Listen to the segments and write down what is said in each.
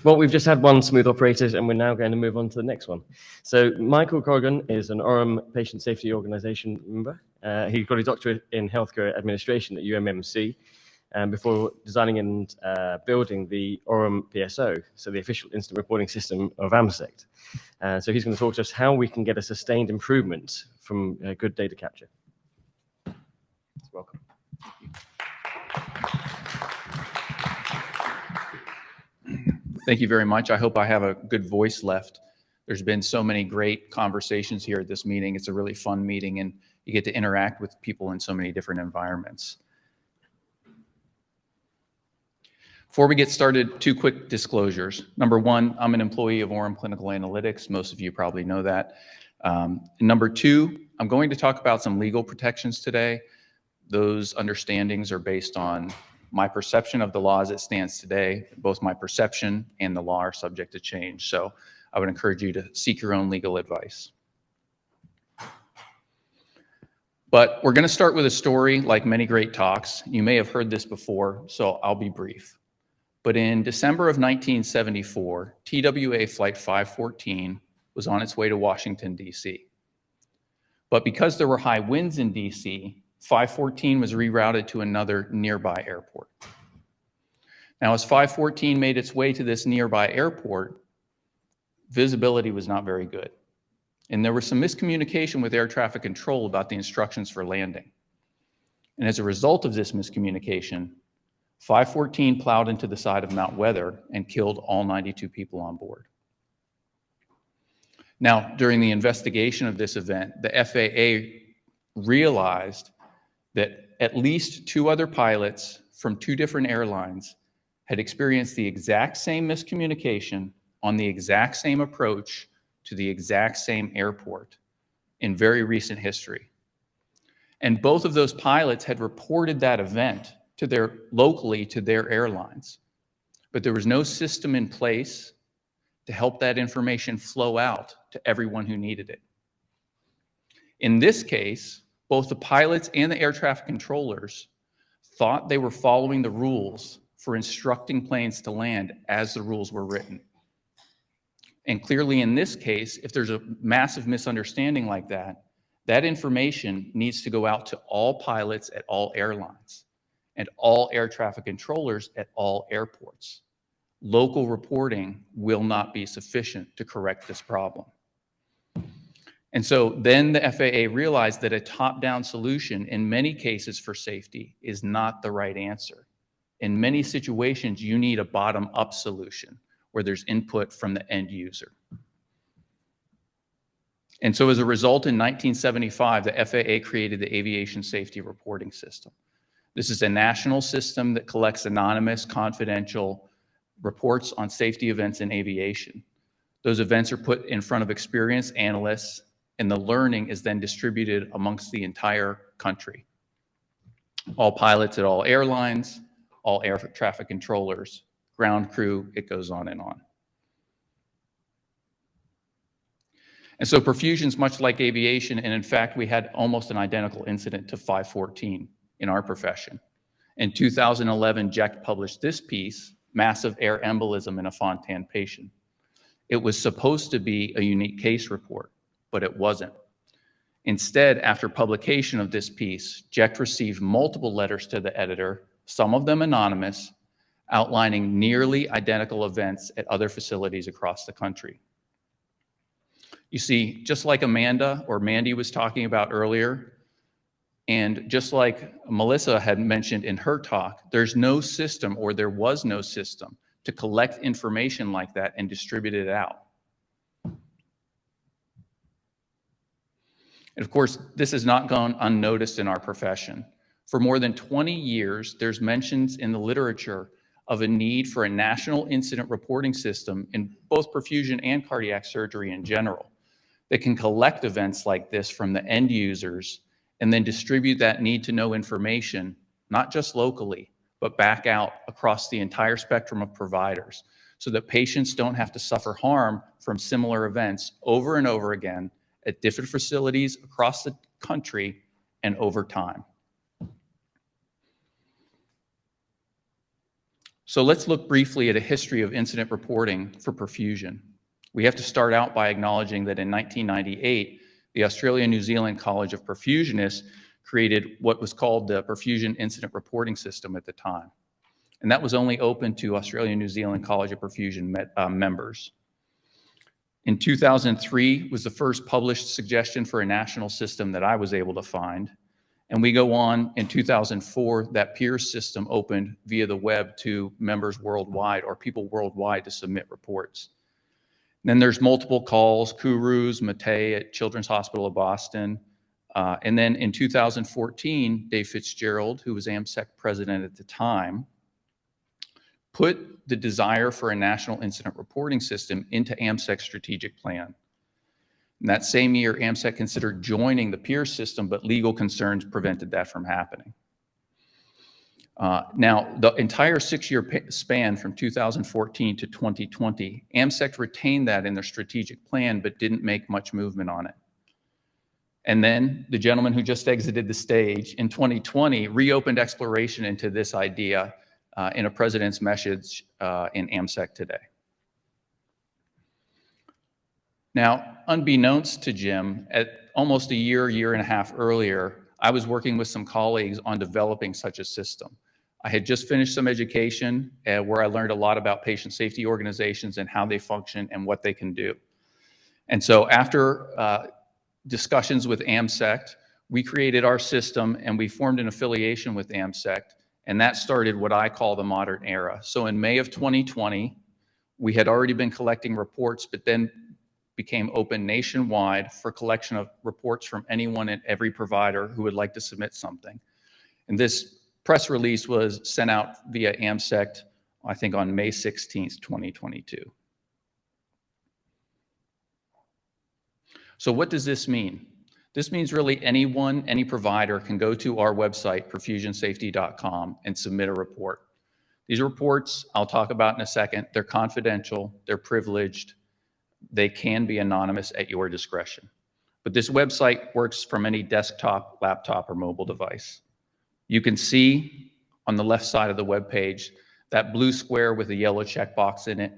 Well, we've just had one smooth operated, and we're now going to move on to the next one. So Michael Colligan is an Orrum Patient Safety Organization member. He got a doctorate in healthcare administration at UMMC, before designing and building the Orrum PSO, so the official instant reporting system of AMSECT. So he's going to talk to us how we can get a sustained improvement from good data capture. Welcome. Thank you very much. I hope I have a good voice left. There's been so many great conversations here at this meeting. It's a really fun meeting, and you get to interact with people in so many different environments. Before we get started, 2 quick disclosures. Number 1, I'm an employee of Orrum Clinical Analytics. Most of you probably know that. Number 2, I'm going to talk about some legal protections today. Those understandings are based on my perception of the law as it stands today. Both my perception and the law are subject to change. So I would encourage you to seek your own legal advice. But we're going to start with a story like many great talks. You may have heard this before, so I'll be brief. But in December of 1974, TWA Flight 514 was on its way to Washington, D.C. But because there were high winds in D.C., 514 was rerouted to another nearby airport. Now, as 514 made its way to this nearby airport, visibility was not very good. And there was some miscommunication with air traffic control about the instructions for landing. And as a result of this miscommunication, 514 plowed into the side of Mount Weather and killed all 92 people on board. Now, during the investigation of this event, the FAA realized that at least 2 other pilots from 2 different airlines had experienced the exact same miscommunication on the exact same approach to the exact same airport in very recent history. And both of those pilots had reported that event locally to their airlines. But there was no system in place to help that information flow out to everyone who needed it. In this case, both the pilots and the air traffic controllers thought they were following the rules for instructing planes to land as the rules were written. And clearly in this case, if there's a massive misunderstanding like that, that information needs to go out to all pilots at all airlines and all air traffic controllers at all airports. Local reporting will not be sufficient to correct this problem. And so then the FAA realized that a top-down solution in many cases for safety is not the right answer. In many situations, you need a bottom-up solution where there's input from the end user. And so as a result, in 1975, the FAA created the Aviation Safety Reporting System. This is a national system that collects anonymous, confidential reports on safety events in aviation. Those events are put in front of experienced analysts, and the learning is then distributed amongst the entire country. All pilots at all airlines, all air traffic controllers, ground crew, it goes on and on. And so perfusion's much like aviation, and in fact, we had almost an identical incident to 514 in our profession. In 2011, JEC published this piece, Massive Air Embolism in a Fontan Patient. It was supposed to be a unique case report, but it wasn't. Instead, after publication of this piece, JEC received multiple letters to the editor, some of them anonymous, outlining nearly identical events at other facilities across the country. You see, just like Amanda or Mandy was talking about earlier, and just like Melissa had mentioned in her talk, there's no system, or there was no system, to collect information like that and distribute it out. And of course, this has not gone unnoticed in our profession. For more than 20 years, there's mentions in the literature of a need for a national incident reporting system in both perfusion and cardiac surgery in general that can collect events like this from the end users and then distribute that need-to-know information, not just locally, but back out across the entire spectrum of providers so that patients don't have to suffer harm from similar events over and over again at different facilities across the country and over time. So let's look briefly at a history of incident reporting for perfusion. We have to start out by acknowledging that in 1998, the Australia-New Zealand College of Perfusionists created what was called the Perfusion Incident Reporting System at the time. And that was only open to Australia-New Zealand College of Perfusion members. In 2003 was the first published suggestion for a national system that I was able to find. And we go on in 2004, that peers system opened via the web to members worldwide or people worldwide to submit reports. And then there's multiple calls, Kuru's, Matei at Children's Hospital of Boston. And then in 2014, Dave Fitzgerald, who was AMSEC president at the time, put the desire for a national incident reporting system into AMSEC's strategic plan. And that same year, AMSEC considered joining the peer system, but legal concerns prevented that from happening. Now, the entire 6-year span from 2014 to 2020, AMSEC retained that in their strategic plan, but didn't make much movement on it. And then the gentleman who just exited the stage in 2020 reopened exploration into this idea in a president's message in AMSEC today. Now, unbeknownst to Jim, at almost a year and a half earlier, I was working with some colleagues on developing such a system. I had just finished some education where I learned a lot about patient safety organizations and how they function and what they can do. And so after discussions with AMSEC, we created our system and we formed an affiliation with AMSEC, and that started what I call the modern era. So in May of 2020, we had already been collecting reports, but then became open nationwide for collection of reports from anyone and every provider who would like to submit something. And this press release was sent out via AMSEC, I think on May 16th, 2022. So what does this mean? This means really anyone, any provider can go to our website, perfusionsafety.com, and submit a report. These reports, I'll talk about in a second, they're confidential, they're privileged, they can be anonymous at your discretion. But this website works from any desktop, laptop, or mobile device. You can see on the left side of the web page that blue square with a yellow checkbox in it.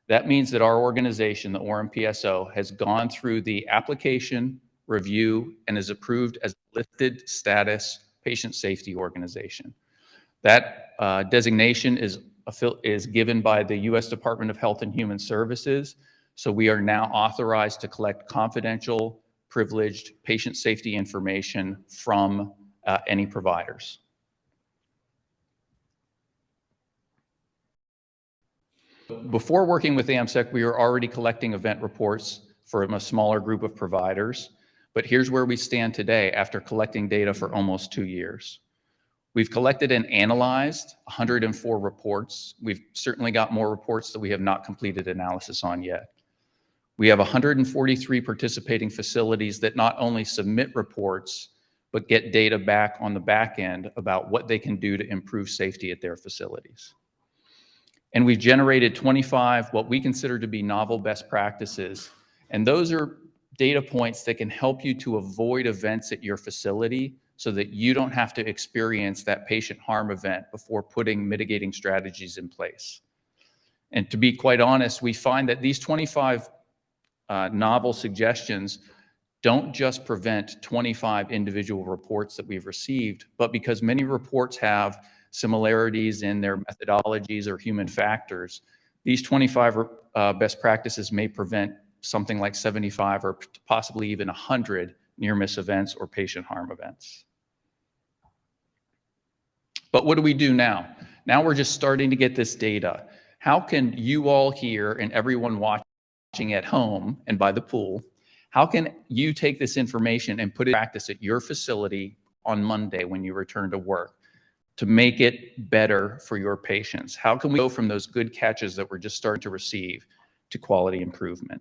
That means that our organization, the Orrum PSO, has gone through the application, review, and is approved as a lifted status patient safety organization. That designation is given by the U.S. Department of Health and Human Services. So we are now authorized to collect confidential, privileged patient safety information from any providers. Before working with AMSEC, we were already collecting event reports from a smaller group of providers. But here's where we stand today after collecting data for almost 2 years. We've collected and analyzed 104 reports. We've certainly got more reports that we have not completed analysis on yet. We have 143 participating facilities that not only submit reports, but get data back on the back end about what they can do to improve safety at their facilities. And we've generated 25 what we consider to be novel best practices. And those are data points that can help you to avoid events at your facility so that you don't have to experience that patient harm event before putting mitigating strategies in place. And to be quite honest, we find that these 25 novel suggestions don't just prevent 25 individual reports that we've received, but because many reports have similarities in their methodologies or human factors, these 25 best practices may prevent something like 75 or possibly even 100 near-miss events or patient harm events. But what do we do now? Now we're just starting to get this data. How can you all here and everyone watching at home and by the pool, how can you take this information and put it in practice at your facility on Monday when you return to work to make it better for your patients? How can we go from those good catches that we're just starting to receive to quality improvement?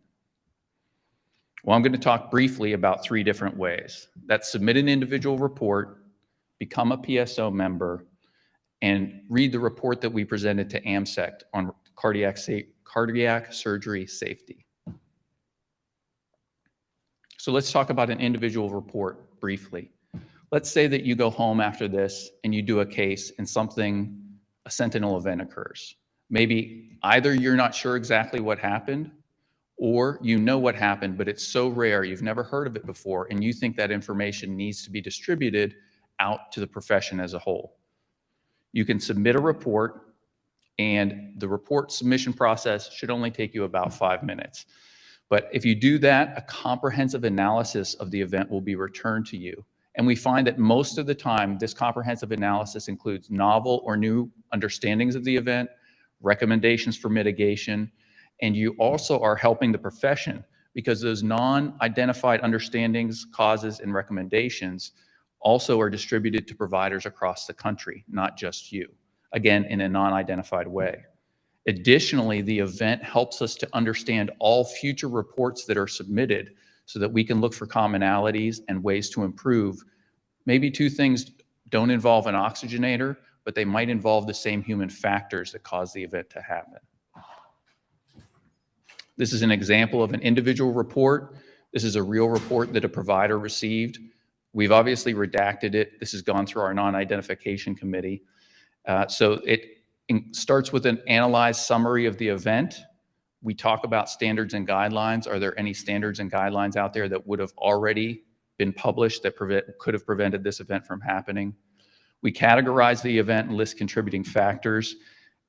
Well, I'm going to talk briefly about 3 different ways. That's submit an individual report, become a PSO member, and read the report that we presented to AMSEC on cardiac surgery safety. So let's talk about an individual report briefly. Let's say that you go home after this and you do a case and a a sentinel event occurs. Maybe either you're not sure exactly what happened, or you know what happened, but it's so rare, you've never heard of it before, and you think that information needs to be distributed out to the profession as a whole. You can submit a report, and the report submission process should only take you about 5 minutes. But if you do that, a comprehensive analysis of the event will be returned to you. And we find that most of the time, this comprehensive analysis includes novel or new understandings of the event, recommendations for mitigation, and you also are helping the profession because those non-identified understandings, causes, and recommendations also are distributed to providers across the country, not just you, again, in a non-identified way. Additionally, the event helps us to understand all future reports that are submitted so that we can look for commonalities and ways to improve. Maybe two things don't involve an oxygenator, but they might involve the same human factors that cause the event to happen. This is an example of an individual report. This is a real report that a provider received. We've obviously redacted it. This has gone through our non-identification committee. So it starts with an analyzed summary of the event. We talk about standards and guidelines. Are there any standards and guidelines out there that would have already been published that could have prevented this event from happening? We categorize the event and list contributing factors.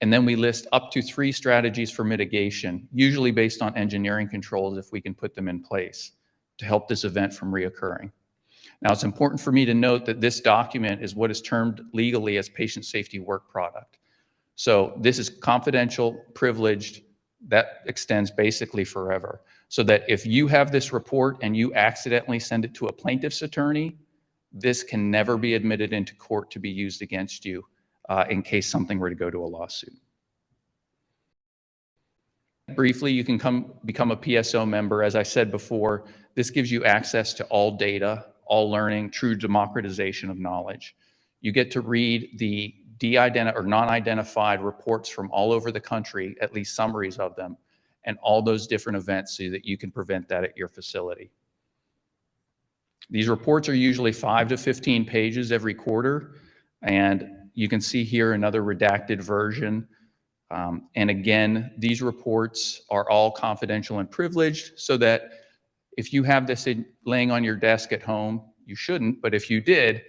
And then we list up to 3 strategies for mitigation, usually based on engineering controls if we can put them in place to help this event from reoccurring. Now, it's important for me to note that this document is what is termed legally as patient safety work product. So this is confidential, privileged, that extends basically forever. So that if you have this report and you accidentally send it to a plaintiff's attorney, this can never be admitted into court to be used against you in case something were to go to a lawsuit. Briefly, you can become a PSO member. As I said before, this gives you access to all data, all learning, true democratization of knowledge. You get to read the or non-identified reports from all over the country, at least summaries of them, and all those different events so that you can prevent that at your facility. These reports are usually 5 to 15 pages every quarter, and you can see here another redacted version. And again, these reports are all confidential and privileged so that if you have this laying on your desk at home, you shouldn't, but if you did,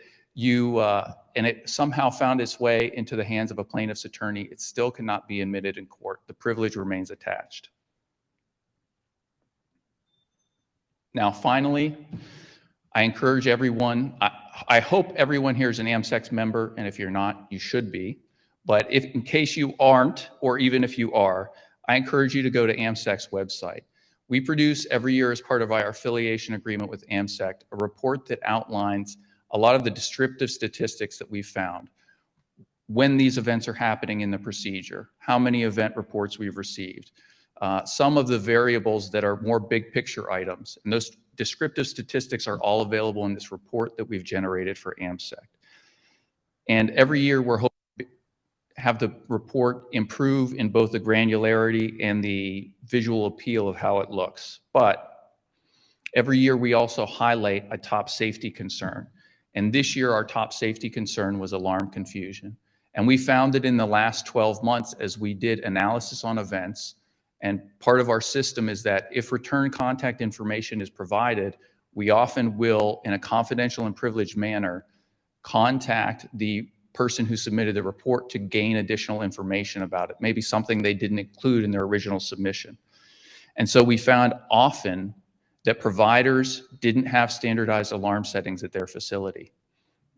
and it somehow found its way into the hands of a plaintiff's attorney, it still cannot be admitted in court. The privilege remains attached. Now, finally, I encourage everyone, I hope everyone here is an AMSECS member, and if you're not, you should be. But if in case you aren't, or even if you are, I encourage you to go to AMSEC's website. We produce every year as part of our affiliation agreement with AMSEC a report that outlines a lot of the descriptive statistics that we've found. When these events are happening in the procedure, how many event reports we've received, some of the variables that are more big picture items. And those descriptive statistics are all available in this report that we've generated for AMSEC. And every year we're hoping to have the report improve in both the granularity and the visual appeal of how it looks. But every year we also highlight a top safety concern. And this year our top safety concern was alarm confusion. And we found that in the last 12 months as we did analysis on events, and part of our system is that if return contact information is provided, we often will, in a confidential and privileged manner, contact the person who submitted the report to gain additional information about it, maybe something they didn't include in their original submission. And so we found often that providers didn't have standardized alarm settings at their facility.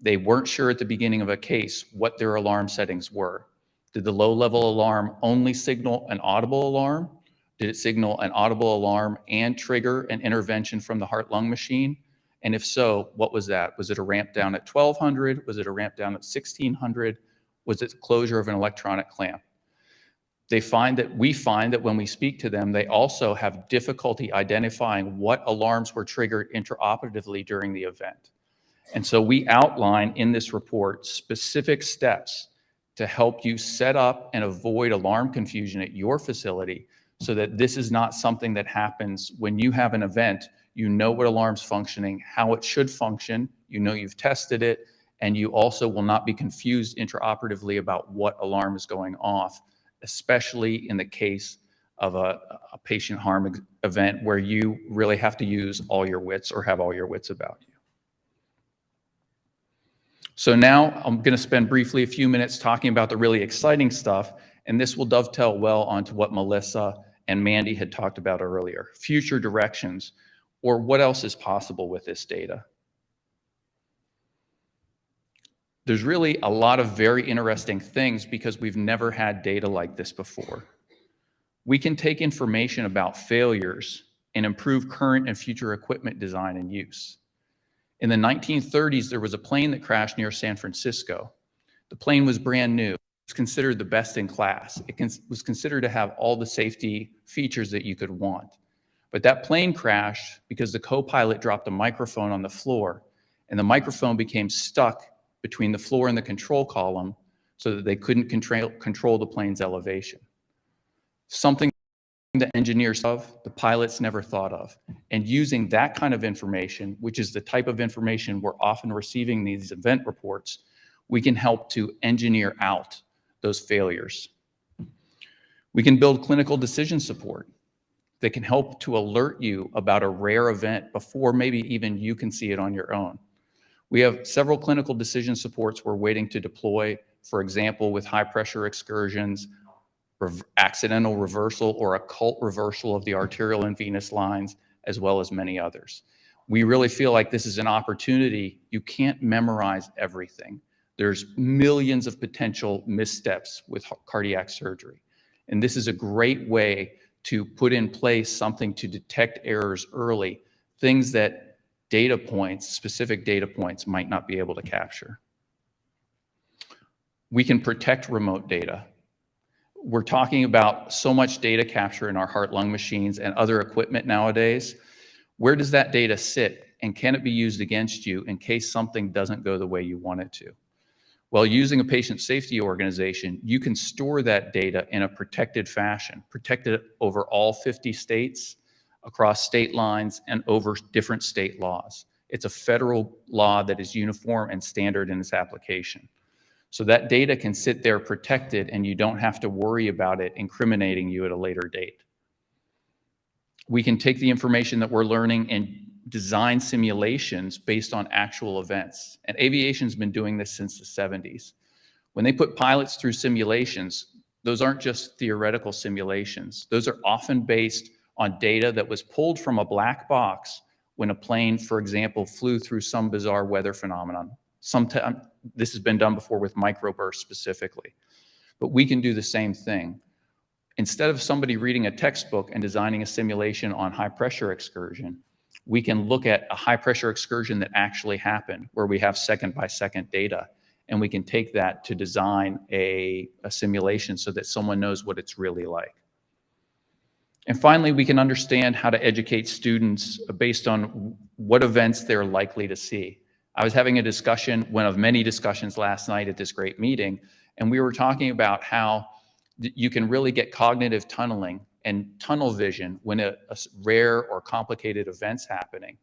They weren't sure at the beginning of a case what their alarm settings were. Did the low-level alarm only signal an audible alarm? Did it signal an audible alarm and trigger an intervention from the heart-lung machine? And if so, what was that? Was it a ramp down at 1200? Was it a ramp down at 1600? Was it the closure of an electronic clamp? We find that when we speak to them, they also have difficulty identifying what alarms were triggered intraoperatively during the event. And so we outline in this report specific steps to help you set up and avoid alarm confusion at your facility so that this is not something that happens when you have an event. You know what alarm's functioning, how it should function, you know you've tested it, And you also will not be confused intraoperatively about what alarm is going off, especially in the case of a patient harm event where you really have to use all your wits or have all your wits about you. So now I'm going to spend briefly a few minutes talking about the really exciting stuff, and this will dovetail well onto what Melissa and Mandy had talked about earlier, future directions, or what else is possible with this data. There's really a lot of very interesting things because we've never had data like this before. We can take information about failures and improve current and future equipment design and use. In the 1930s, there was a plane that crashed near San Francisco. The plane was brand new. It was considered the best in class. It was considered to have all the safety features that you could want. But that plane crashed because the co-pilot dropped a microphone on the floor, and the microphone became stuck between the floor and the control column so that they couldn't control the plane's elevation. Something the engineers the pilots never thought of. And using that kind of information, which is the type of information we're often receiving in these event reports, we can help to engineer out those failures. We can build clinical decision support that can help to alert you about a rare event before maybe even you can see it on your own. We have several clinical decision supports we're waiting to deploy, for example, with high pressure excursions, accidental reversal or occult reversal of the arterial and venous lines, as well as many others. We really feel like this is an opportunity. You can't memorize everything. There's millions of potential missteps with cardiac surgery. And this is a great way to put in place something to detect errors early, things that data points, specific data points, might not be able to capture. We can protect remote data. We're talking about so much data capture in our heart-lung machines and other equipment nowadays. Where does that data sit, and can it be used against you in case something doesn't go the way you want it to? Well, using a patient safety organization, you can store that data in a protected fashion, protected over all 50 states, across state lines, and over different state laws. It's a federal law that is uniform and standard in its application. So that data can sit there protected, and you don't have to worry about it incriminating you at a later date. We can take the information that we're learning and design simulations based on actual events. And aviation's been doing this since the 70s. When they put pilots through simulations, those aren't just theoretical simulations. Those are often based on data that was pulled from a black box when a plane, for example, flew through some bizarre weather phenomenon. Sometimes this has been done before with microbursts specifically. But we can do the same thing. Instead of somebody reading a textbook and designing a simulation on high pressure excursion, we can look at a high pressure excursion that actually happened, where we have second by second data, and we can take that to design a simulation so that someone knows what it's really like. And finally, we can understand how to educate students based on what events they're likely to see. I was having a discussion, one of many discussions last night at this great meeting, and we were talking about how you can really get cognitive tunneling and tunnel vision when a rare or complicated event's happening.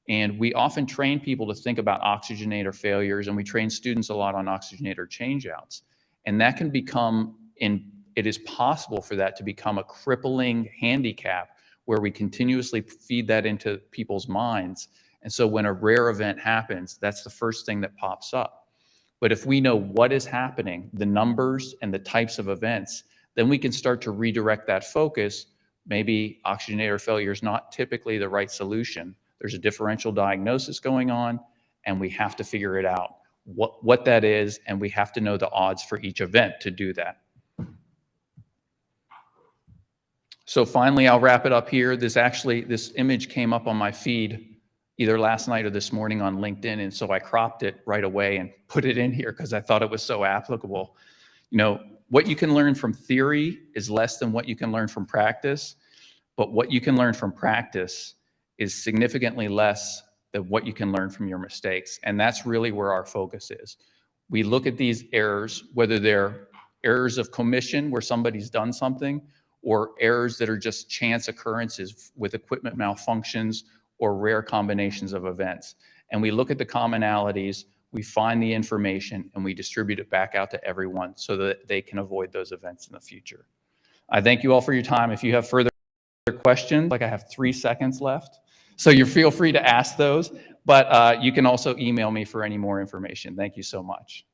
And we often train people to think about oxygenator failures, and we train students a lot on oxygenator changeouts. And that can become, it is possible for that to become a crippling handicap where we continuously feed that into people's minds. And so when a rare event happens, that's the first thing that pops up. But if we know what is happening, the numbers and the types of events, then we can start to redirect that focus. Maybe oxygenator failure is not typically the right solution. There's a differential diagnosis going on, and we have to figure it out, what that is, and we have to know the odds for each event to do that. So finally, I'll wrap it up here. This image came up on my feed either last night or this morning on LinkedIn, and so I cropped it right away and put it in here because I thought it was so applicable. You know, what you can learn from theory is less than what you can learn from practice, but what you can learn from practice is significantly less than what you can learn from your mistakes, and that's really where our focus is. We look at these errors, whether they're errors of commission where somebody's done something, or errors that are just chance occurrences with equipment malfunctions or rare combinations of events. And we look at the commonalities, we find the information, and we distribute it back out to everyone so that they can avoid those events in the future. I thank you all for your time. If you have further questions, like I have 3 seconds left, so you feel free to ask those, but you can also email me for any more information. Thank you so much.